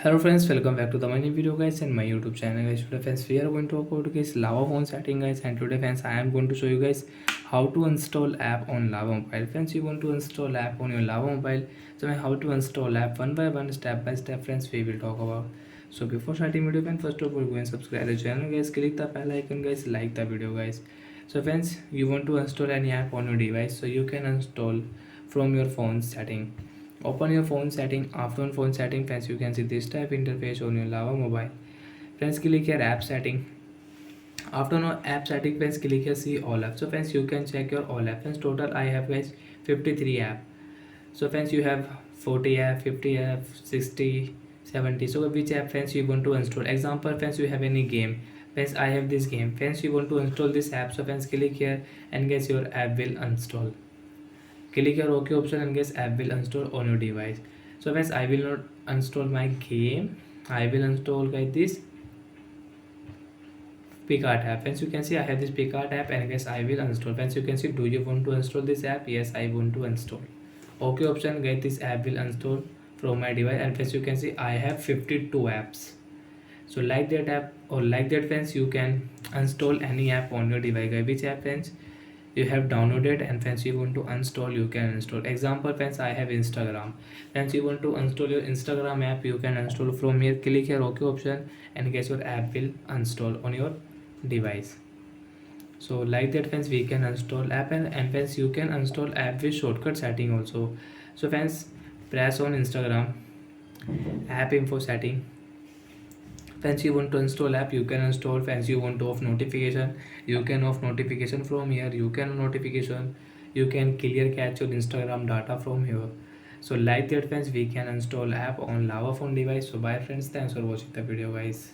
Hello friends, welcome back to the my new video guys and my YouTube channel guys. Today friends we are going to talk about guys Lava phone setting guys, and today friends I am going to show you guys how to install app on Lava mobile. Friends, you want to install app on your Lava mobile, so how to install app one by one, step by step friends we will talk about. So before starting video friends, first of all go and subscribe the channel guys, click the bell icon guys, like the video guys. So friends, you want to install any app on your device, so you can install from your phone setting. Open your phone setting. After on phone setting friends, you can see this type interface on your Lava mobile. Friends, click here app setting. After no app setting friends, click here see all apps. So friends, you can check your all apps. Friends, total I have guys 53 app. So friends, you have 40 app, 50 app, 60, 70. So which app friends you want to install? Example friends, you have any game. Friends, I have this game. Friends, you want to install this app. So friends, click here and guess your app will install. Click your OK option and guess app will install on your device. So friends, I will not install my game. I will install guys this Picard app. Friends, you can see I have this Picard app and guess I will install. Friends, you can see, do you want to install this app? Yes, I want to install. OK option, get this app will install from my device. And friends, you can see I have 52 apps. So like that app or like that friends, you can install any app on your device. Which app friends you have downloaded and friends you want to install, you can install. Example friends, I have Instagram. Friends, you want to install your Instagram app, you can install from here. Click here OK option and guess your app will install on your device. So like that friends, we can install app, and friends you can install app with shortcut setting also. So friends, press on Instagram app info setting. Friends, you want to install app, you can install. Friends, you want to off notification, you can off notification from here. You can notification, you can clear catch your Instagram data from here. So like that friends, we can install app on Lava phone device. So bye friends, thanks for watching the video guys.